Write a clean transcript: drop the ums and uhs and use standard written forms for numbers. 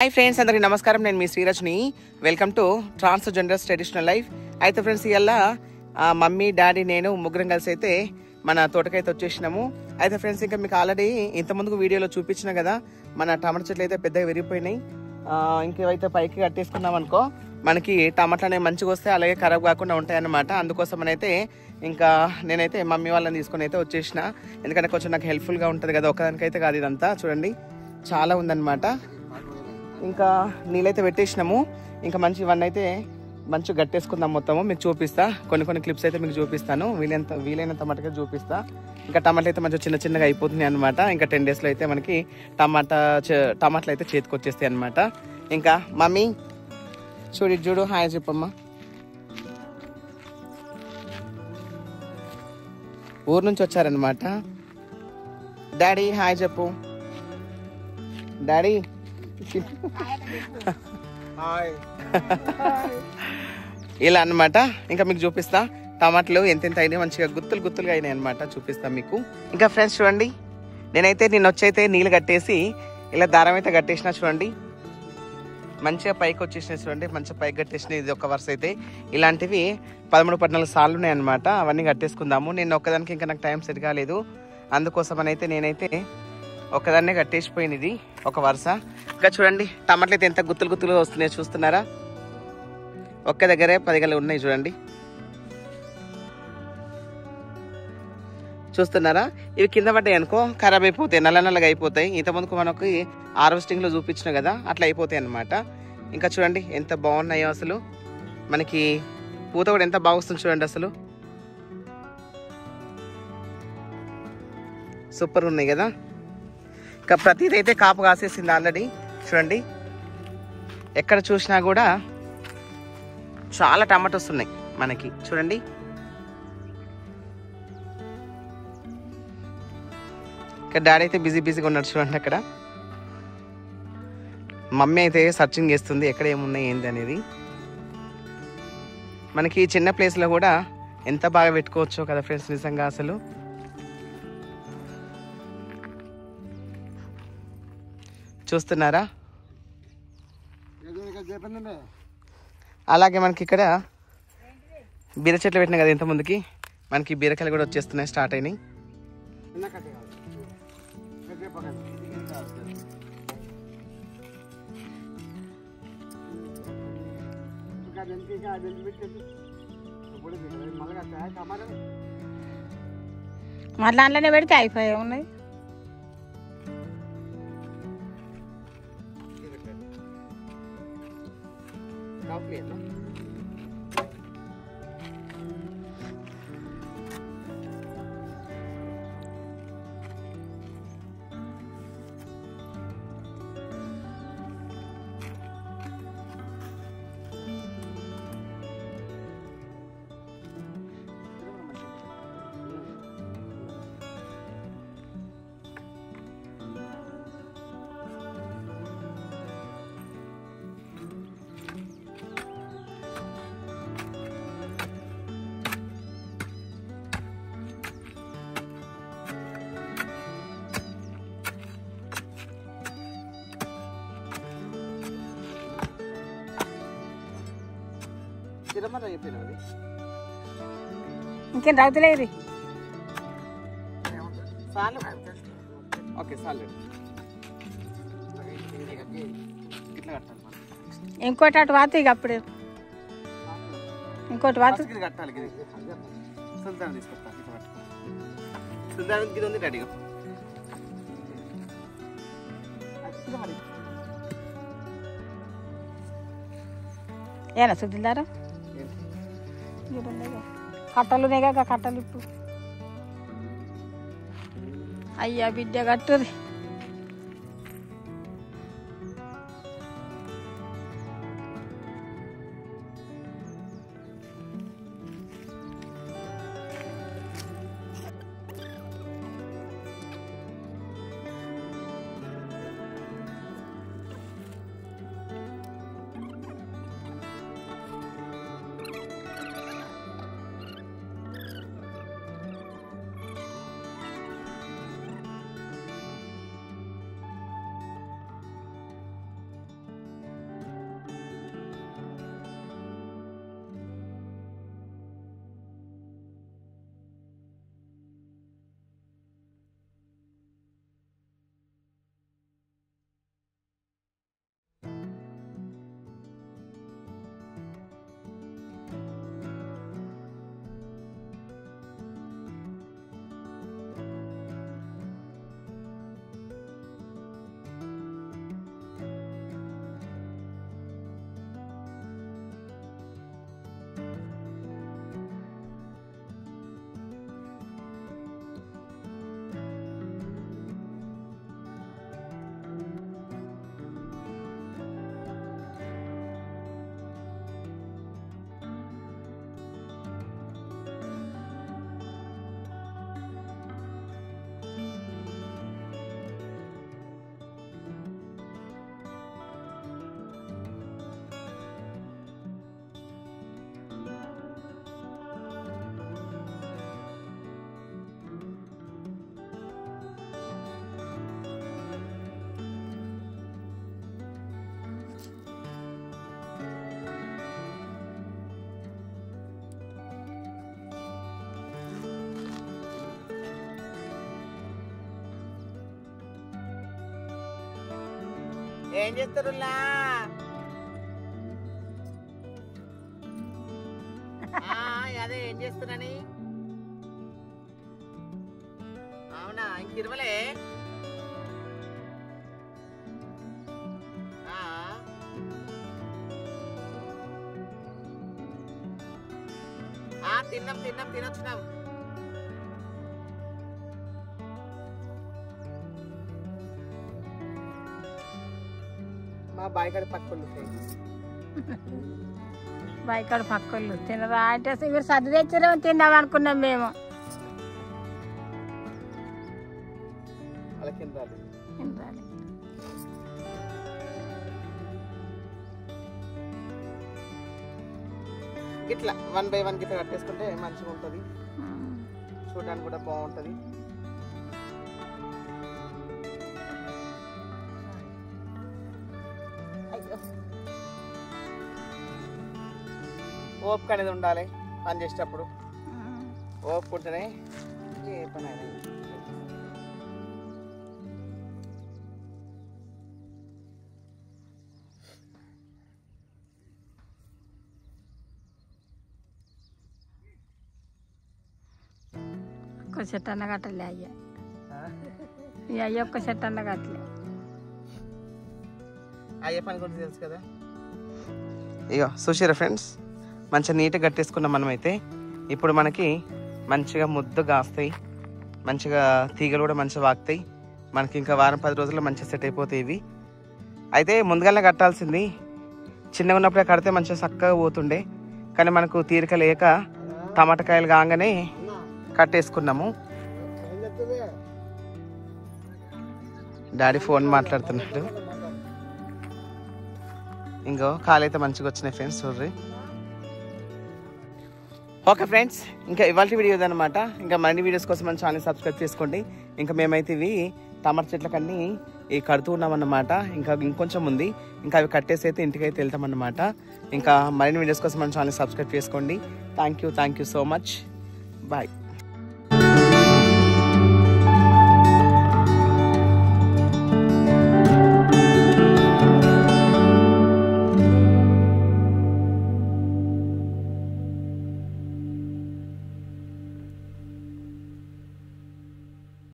Hi friends, అందరికీ నమస్కారం. నేను మీ Srirajni. Welcome to transgenders traditional life. అయితే ఫ్రెండ్స్, ఇవాళ మమ్మీ డాడీ నేను ముగ్గురం కలిసి అయితే మన తోటకైతే వచ్చేసినాము. అయితే ఫ్రెండ్స్, ఇంకా మీకు ఆల్రెడీ ఇంతకుముందు వీడియోలో చూపించిన కదా, మన టమాటా చెట్లు అయితే పెద్దగా విరిగిపోయినాయి. ఇంకేవైతే పైకి కట్టేసుకున్నాం అనుకో, మనకి టమాటాలు అనేవి మంచిగా వస్తాయి, అలాగే ఖరాబ్ కాకుండా ఉంటాయి అన్నమాట. అందుకోసం అయితే ఇంకా నేనైతే మమ్మీ వాళ్ళని తీసుకొని అయితే వచ్చేసిన. ఎందుకంటే కొంచెం నాకు హెల్ప్ఫుల్గా ఉంటుంది కదా, ఒకదానికైతే కాదు. ఇదంతా చూడండి, చాలా ఉందన్నమాట. ఇంకా నీళ్ళైతే పెట్టేసినాము. ఇంకా మంచి ఇవన్నీ అయితే మంచిగా గట్టేసుకుందాం మొత్తము. మీకు చూపిస్తా, కొన్ని క్లిప్స్ అయితే మీకు చూపిస్తాను, వీలైనంత మటుగా చూపిస్తా. ఇంకా టమాటాలు అయితే మంచిగా చిన్న చిన్నగా అయిపోతున్నాయి అనమాట. ఇంకా 10 daysలో అయితే మనకి టమాటాలు అయితే చేతికి వచ్చేస్తాయి అనమాట. ఇంకా మమ్మీ చూడు హాయ్ చెప్పమ్మా. ఊరు నుంచి వచ్చారనమాట. డాడీ హాయ్ చెప్పు. డాడీ ఇలా అన్నమాట. ఇంకా మీకు చూపిస్తా టమాటాలు ఎంతెంత అయినాయి, మంచిగా గుత్తులుగా అయినాయి అనమాట. చూపిస్తా మీకు. ఇంకా ఫ్రెండ్స్ చూడండి, నేనైతే వచ్చైతే నీళ్ళు కట్టేసి ఇలా దారం అయితే కట్టేసిన. చూడండి, మంచిగా పైకి వచ్చేసినాయి. చూడండి, మంచిగా పైకి కట్టేసినాయి. ఇది ఒక వరుస అయితే ఇలాంటివి 13-14 సార్లు ఉన్నాయి అనమాట. అవన్నీ కట్టేసుకుందాము. నేను ఒక్కదానికి ఇంకా నాకు టైం సెట్ కాలేదు, అందుకోసం నేనైతే ఒకదాన్నే కట్టేసిపోయినది ఒక వరుస. ఇంకా చూడండి, టమాటాలు అయితే ఎంత గుత్తులుగా వస్తున్నాయో చూస్తున్నారా. ఒక్క దగ్గరే 10 గలు ఉన్నాయి చూడండి, చూస్తున్నారా. ఇవి కింద పడ్డాయి అనుకో ఖరాబ్ అయిపోతాయి, నల్లగా అయిపోతాయి. ఇంతకుముందుకు మనకి హార్వెస్టింగ్లో చూపించిన కదా, అట్లా అయిపోతాయి అన్నమాట. ఇంకా చూడండి ఎంత బాగున్నాయో అసలు. మనకి పూత కూడా ఎంత బాగా వస్తుంది చూడండి, అసలు సూపర్ ఉన్నాయి కదా. ఇంకా ప్రతిదైతే కాపు కాసేసింది ఆల్రెడీ. చూడండి, ఎక్కడ చూసినా కూడా చాలా టమాటోస్ ఉన్నాయి మనకి. చూడండి, ఇక్కడ డాడీ అయితే బిజీగా ఉన్నాడు చూడండి. అక్కడ మమ్మీ అయితే సర్చింగ్ చేస్తుంది ఎక్కడ ఏమున్నాయి ఏంది అనేది. మనకి చిన్న ప్లేస్లో కూడా ఎంత బాగా పెట్టుకోవచ్చో కదా ఫ్రెండ్స్, నిజంగా అసలు. చూస్తున్నారా. అలాగే మనకి ఇక్కడ బీర చెట్లు పెట్టినా కదా ఇంత ముందుకి, మనకి బీరకాయలు కూడా వచ్చేస్తున్నాయి, స్టార్ట్ అయినాయి. మళ్ళీ దాంట్లోనే పెడితే అయిపోయాయి ఉన్నాయి. ఇంకేం రాగుతలేదు. ఇంకోటి అటు వాత ఇక అప్పుడే ఇంకోటి వాత కట్టాలి. ఏనా సుద్దిల్దారా కట్టలు నేగా కట్టలు ఇప్పుడు. అయ్యా బిడ్డ కట్టుది. ఏం చేస్తారులా? అదే ఏం చేస్తున్నాని? అవునా, ఇంక ఇరవలే? తిన్నాం తిన్నాం తినొచ్చినాం. మా బాయికాడ పక్కలు బాయికాడ పక్కలు తినరా అంటే మీరు సర్ది తెచ్చారేమో తిందాం అనుకున్నాం మేము. ఇట్లా 1 by 1 గిట్ల కట్టేసుకుంటే మంచిగా ఉంటుంది, చూడడానికి కూడా బాగుంటుంది. ఓపిక అనేది ఉండాలి పని చేసేటప్పుడు. ఓపిక ఉంటేనే ఏ పని అయినా. ఒక్క చెట్టు అన్న కట్టలే అయ్యా, ఈ అయ్య ఒక్క చెట్టు అన్న కట్టలే. అయ్యే పని గురించి తెలుసు కదా. ఇగో చూసారా ఫ్రెండ్స్, మంచిగా నీట్గా కట్టేసుకున్నాం మనమైతే. ఇప్పుడు మనకి మంచిగా ముద్దు కాస్తాయి, మంచిగా తీగలు కూడా మంచిగా వాగుతాయి. మనకి ఇంకా వారం 10 రోజుల్లో మంచిగా సెట్ అయిపోతాయి ఇవి. అయితే ముందుగానే కట్టాల్సింది, చిన్నగా ఉన్నప్పుడే కడితే మంచిగా చక్కగా పోతుండే. కానీ మనకు తీరిక లేక టమాటకాయలు కాగానే కట్టేసుకున్నాము. డాడీ ఫోన్ మాట్లాడుతున్నాడు. ఇంకో కాలైతే మంచిగా వచ్చినాయి ఫ్రెండ్స్, చూడ్రి. ఓకే ఫ్రెండ్స్, ఇంకా ఇవాళ వీడియో ఇదనమాట. ఇంకా మరిన్ని వీడియోస్ కోసం మన ఛానల్ సబ్స్క్రైబ్ చేసుకోండి. ఇంకా మేమైతే ఇవి టమాటా చెట్లకన్నీ కడుతూ ఉన్నామన్నమాట. ఇంకా ఇంకొంచెం ఉంది, ఇంకా అవి కట్టేసి అయితే ఇంటికైతే వెళ్తామన్నమాట. ఇంకా మరిన్ని వీడియోస్ కోసం మన ఛానల్ సబ్స్క్రైబ్ చేసుకోండి. Thank you so much. Bye.